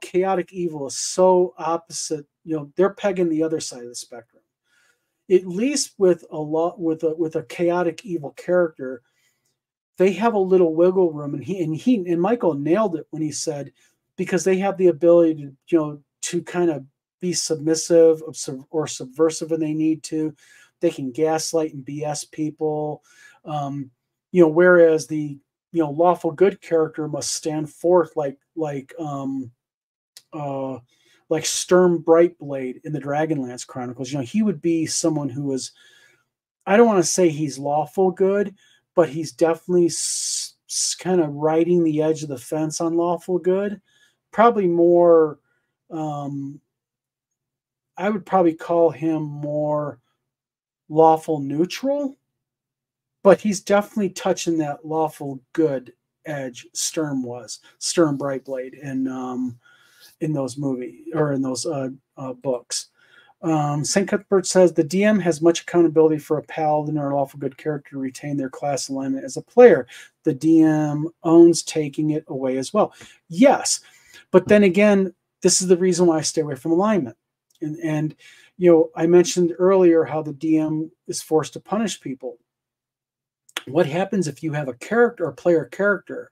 chaotic evil is so opposite, you know, they're pegging the other side of the spectrum. At least with a chaotic evil character, they have a little wiggle room, and Michael nailed it when he said, because they have the ability to, you know, to kind of be submissive or subversive when they need to. They can gaslight and BS people, you know, whereas the, you know, lawful good character must stand forth like Sturm Brightblade in the Dragonlance Chronicles. You know, he would be someone who was, I don't want to say he's lawful good, but he's definitely kind of riding the edge of the fence on lawful good. Probably more, I would probably call him more lawful neutral, but he's definitely touching that lawful good edge. Sturm Brightblade in those movies, or in those books. St. Cuthbert says the DM has much accountability for a paladin or a lawful good character to retain their class alignment as a player. The DM owns taking it away as well. Yes, but then again, this is the reason why I stay away from alignment. And you know, I mentioned earlier how the DM is forced to punish people. What happens if you have a character or player character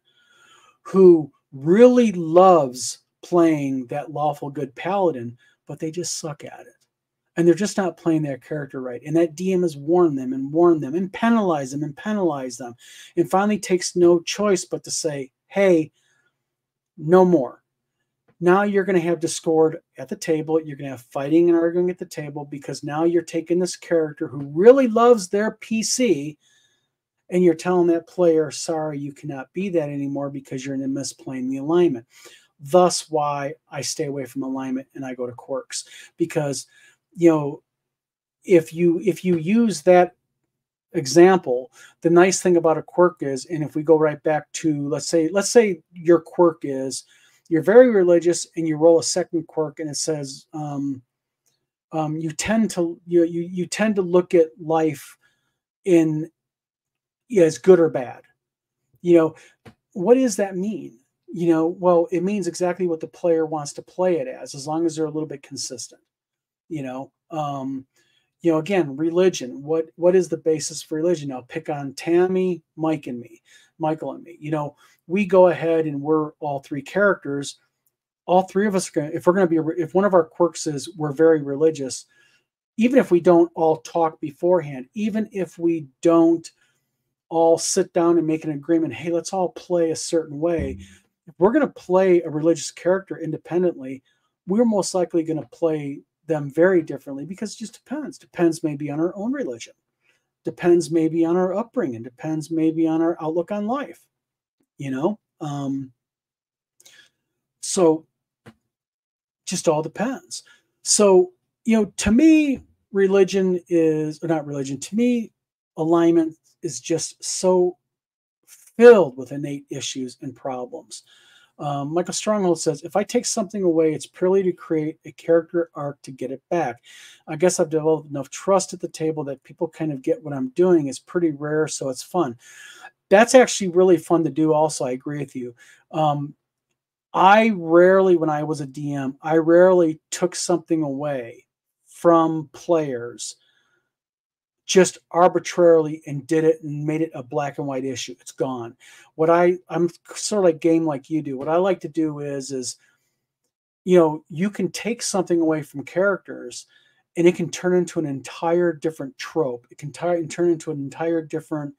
who really loves playing that lawful good paladin, but they just suck at it, and they're just not playing their character right, and that DM has warned them and penalized them and finally takes no choice but to say, hey, no more. Now you're going to have discord at the table. You're going to have fighting and arguing at the table, because now you're taking this character who really loves their PC, and you're telling that player, sorry, you cannot be that anymore because you're misplaying the alignment. Thus why I stay away from alignment and I go to quirks, because, you know, if you use that example, the nice thing about a quirk is, and if we go right back to, let's say your quirk is, you're very religious and you roll a second quirk and it says, you tend to look at life in as good or bad. You know, what does that mean? You know, well, it means exactly what the player wants to play it as long as they're a little bit consistent. You know, again, religion. What is the basis for religion? I'll pick on Tammy, Michael and me. You know, we go ahead and we're all three characters. All three of us are if one of our quirks is we're very religious, even if we don't all talk beforehand, even if we don't all sit down and make an agreement, hey, let's all play a certain way. If we're going to play a religious character independently, we're most likely going to play them very differently, because it just depends maybe on our own religion, depends maybe on our upbringing, depends maybe on our outlook on life, you know. So just all depends. So, you know, to me, to me, alignment is just so filled with innate issues and problems. Michael Stronghold says, if I take something away, it's purely to create a character arc to get it back. I guess I've developed enough trust at the table that people kind of get what I'm doing. It's pretty rare, so it's fun. That's actually really fun to do also. I agree with you. I rarely, when I was a DM, I rarely took something away from players just arbitrarily and did it and made it a black and white issue. It's gone. I'm sort of like game like you do. What I like to do is you can take something away from characters and it can turn into an entire different trope. It can turn into an entire different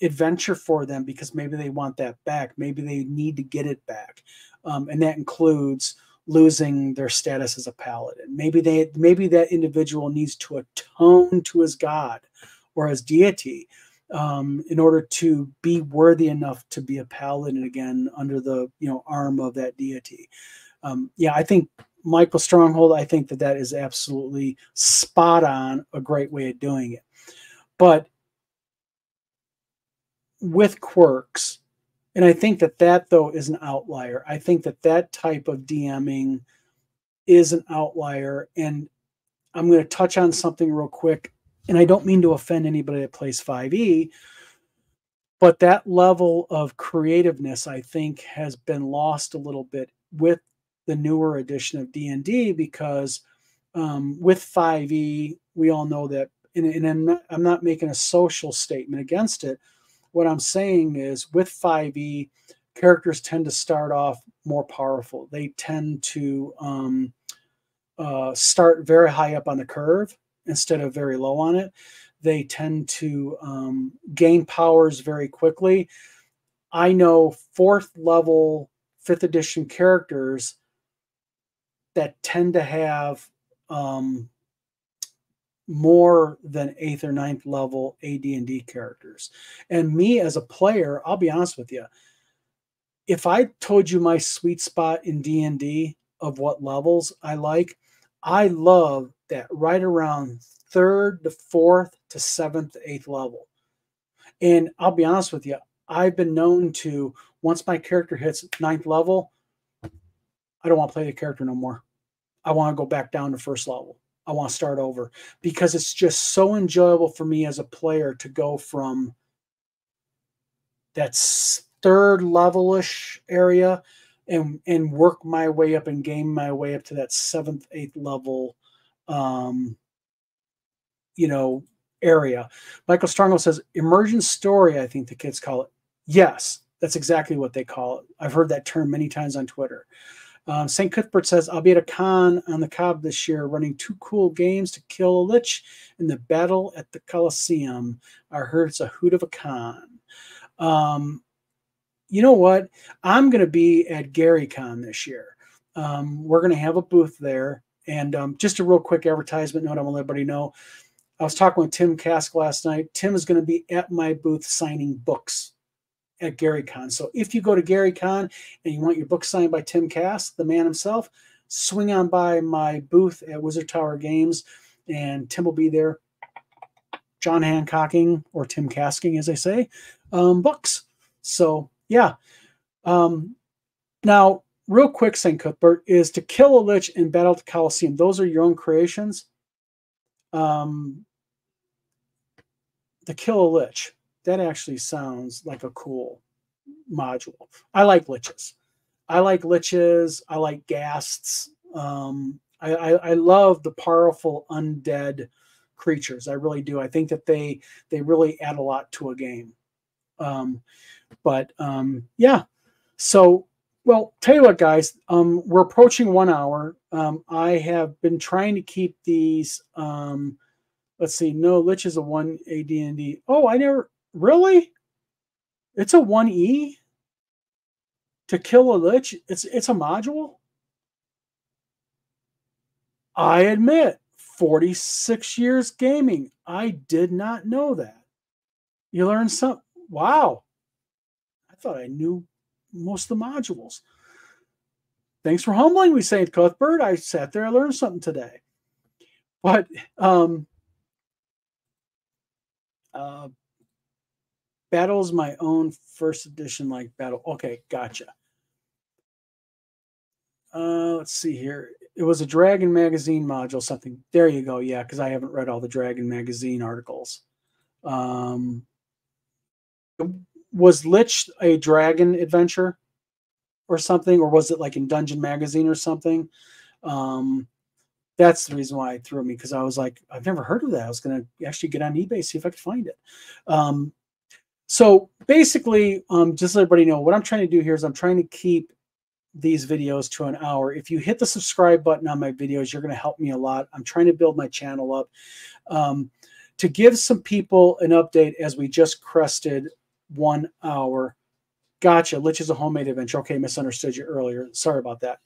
adventure for them, because maybe they want that back. Maybe they need to get it back. And that includes losing their status as a paladin. Maybe that individual needs to atone to his god or his deity in order to be worthy enough to be a paladin again under the arm of that deity. I think Michael Stronghold, I think that is absolutely spot on, a great way of doing it. But with quirks, and I think that though is an outlier. I think that type of DMing is an outlier, and I'm going to touch on something real quick, and I don't mean to offend anybody that plays 5e, but that level of creativeness, I think, has been lost a little bit with the newer edition of D&D, because with 5e, we all know that, and I'm not making a social statement against it. What I'm saying is, with 5e, characters tend to start off more powerful. They tend to start very high up on the curve instead of very low on it. They tend to gain powers very quickly. I know 4th level, 5th edition characters that tend to have more than 8th or 9th level AD&D characters. And me as a player, I'll be honest with you, if I told you my sweet spot in D&D of what levels I love that right around 3rd to 4th to 7th to 8th level. And I'll be honest with you, I've been known to, once my character hits 9th level, I don't want to play the character no more. I want to go back down to 1st level. I want to start over, because it's just so enjoyable for me as a player to go from that 3rd level-ish area and work my way up and game my way up to that 7th, 8th level, area. Michael Stronghold says, emergent story, I think the kids call it. Yes, that's exactly what they call it. I've heard that term many times on Twitter. St. Cuthbert says, I'll be at a con on the Cobb this year running 2 cool games to kill a lich in the battle at the Coliseum. I heard it's a hoot of a con. You know what? I'm going to be at GaryCon this year. We're going to have a booth there. And just a real quick advertisement note, I want to let everybody know. I was talking with Tim Kask last night. Tim is going to be at my booth signing books at GaryCon. So if you go to GaryCon and you want your book signed by Tim Kask, the man himself, swing on by my booth at Wizard Tower Games, and Tim will be there. John Hancocking, or Tim Kasking, as they say, books. So yeah. Now, real quick, St. Cuthbert, is to kill a lich in Battle at the Coliseum. Those are your own creations. To kill a lich. That actually sounds like a cool module. I like liches. I like ghasts. I love the powerful undead creatures. I really do. I think that they really add a lot to a game. Yeah. So, well, tell you what, guys, we're approaching 1 hour. I have been trying to keep these. Let's see. No, Lich is a 1 AD&D. Oh, I never. Really? It's a 1E to kill a lich? It's a module? I admit, 46 years gaming. I did not know that. You learn something. Wow. I thought I knew most of the modules. Thanks for humbling me, St. Cuthbert. I sat there, I learned something today. But Battle's my own 1st edition like Battle. Okay, gotcha. Let's see here. It was a Dragon Magazine module, something. There you go. Yeah, because I haven't read all the Dragon Magazine articles. Was Lich a dragon adventure? or something, or was it like in Dungeon Magazine or something? That's the reason why it threw me, because I was like, I've never heard of that. I was going to actually get on eBay, see if I could find it. So basically, just so everybody know, what I'm trying to do here is I'm trying to keep these videos to an hour. If you hit the subscribe button on my videos, you're going to help me a lot. I'm trying to build my channel up. To give some people an update, as we just crested 1 hour. Gotcha. Lich is a homemade adventure. Okay, misunderstood you earlier. Sorry about that.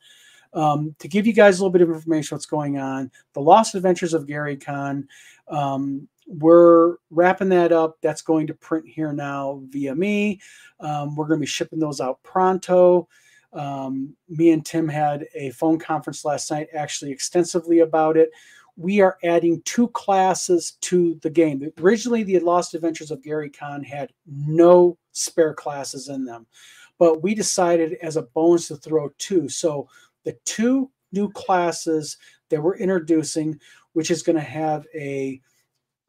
To give you guys a little bit of information what's going on, The Lost Adventures of Gary Con, we're wrapping that up. That's going to print here now via me. We're going to be shipping those out pronto. Me and Tim had a phone conference last night, actually extensively about it. We are adding 2 classes to the game. Originally, the Lost Adventures of Gary Con had no spare classes in them, but we decided as a bonus to throw 2. So the 2 new classes that we're introducing, which is going to have a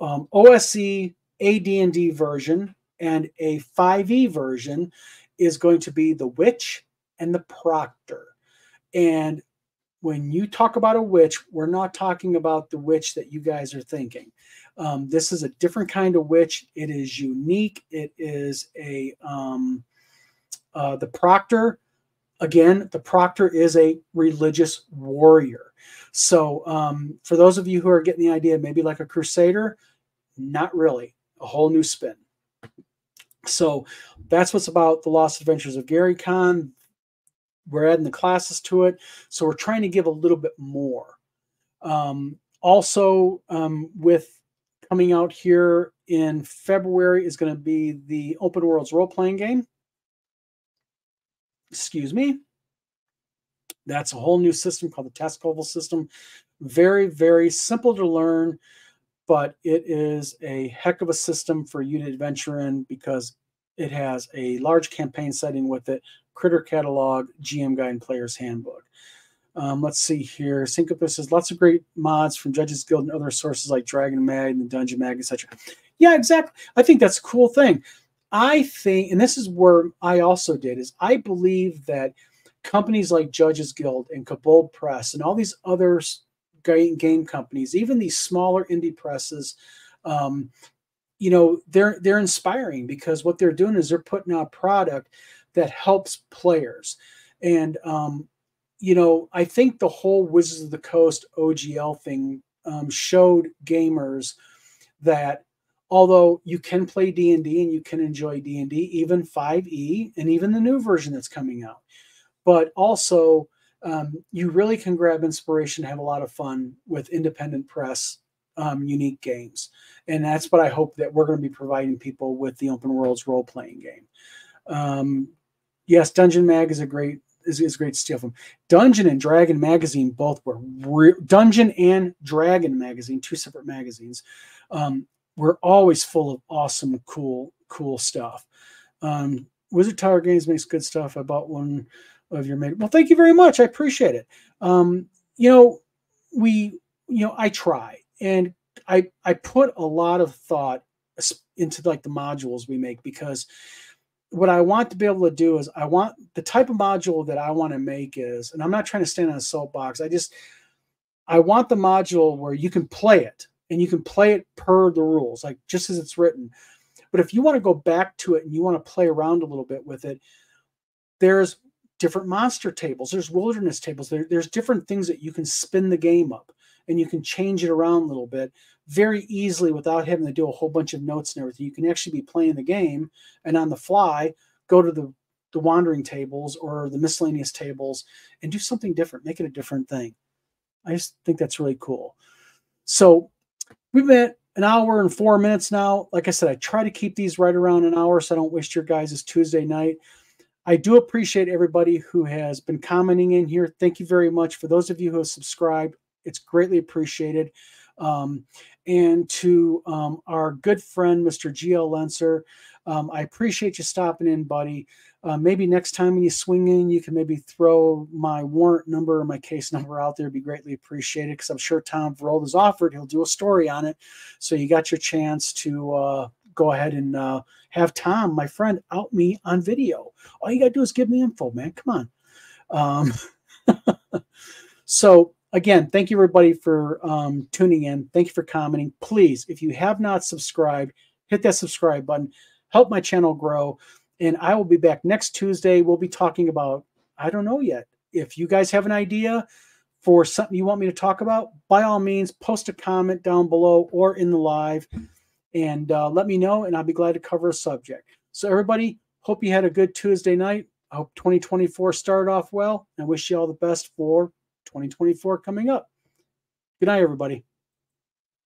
OSE AD&D version and a 5e version, is going to be the Witch and the Proctor. And when you talk about a witch, we're not talking about the witch that you guys are thinking. This is a different kind of witch. It is unique. It is a the Proctor. Again, the Proctor is a religious warrior. So for those of you who are getting the idea, maybe like a Crusader, not really. A whole new spin. So that's what's about The Lost Adventures of Gary Con. We're adding the classes to it. So we're trying to give a little bit more. Also, with coming out here in February is going to be the Open Worlds role-playing game. Excuse me. That's a whole new system called the Tascoval system. Very, very simple to learn, but it is a heck of a system for you to adventure in, because it has a large campaign setting with it, critter catalog, GM guide, and player's handbook. Let's see here. Syncopus says lots of great mods from Judges Guild and other sources like Dragon Mag and Dungeon Mag, etc. Yeah, exactly. I think that's a cool thing. I think, and this is where I also did, is I believe that companies like Judges Guild and Kobold Press and all these other game companies, even these smaller indie presses, you know, they're inspiring, because what they're doing is they're putting out product that helps players. And you know, I think the whole Wizards of the Coast OGL thing showed gamers that although you can play D&D and you can enjoy D&D, even 5e and even the new version that's coming out, but also you really can grab inspiration, have a lot of fun with independent press, unique games. And that's what I hope that we're going to be providing people with the Open Worlds role-playing game. Yes, Dungeon Mag is a great to steal from. Dungeon and Dragon Magazine both were Dungeon and Dragon Magazine, 2 separate magazines. Were always full of awesome, cool stuff. Wizard Tower Games makes good stuff. I bought one of your made. Well, thank you very much. I appreciate it. You know, I try, and I put a lot of thought into like the modules we make, because what I want to be able to do is I want the type of module that I want to make is, and I'm not trying to stand on a soapbox. I want the module where you can play it, and you can play it per the rules, like just as it's written. But if you want to go back to it and you want to play around a little bit with it, there's different monster tables, there's wilderness tables, there's different things that you can spin the game up, and you can change it around a little bit very easily without having to do a whole bunch of notes and everything. You can actually be playing the game and on the fly go to the wandering tables or the miscellaneous tables and do something different, make it a different thing. I just think that's really cool. So we've been at 1 hour and 4 minutes now. Like I said, I try to keep these right around an hour so I don't waste your guys' Tuesday night. I do appreciate everybody who has been commenting in here. Thank you very much. For those of you who have subscribed, it's greatly appreciated. And to our good friend, Mr. GL Lenser, I appreciate you stopping in, buddy. Maybe next time when you swing in, you can maybe throw my warrant number or my case number out there. It'd be greatly appreciated, because I'm sure Tom Verolde has offered. He'll do a story on it. So you got your chance to go ahead and have Tom, my friend, out me on video. All you got to do is give me info, man. Come on. Um, so again, thank you everybody for tuning in. Thank you for commenting. Please, if you have not subscribed, hit that subscribe button. Help my channel grow. And I will be back next Tuesday. We'll be talking about, I don't know yet. If you guys have an idea for something you want me to talk about, by all means, post a comment down below or in the live and let me know, and I'll be glad to cover a subject. So everybody, hope you had a good Tuesday night. I hope 2024 started off well. I wish you all the best for 2024 coming up. Good night, everybody.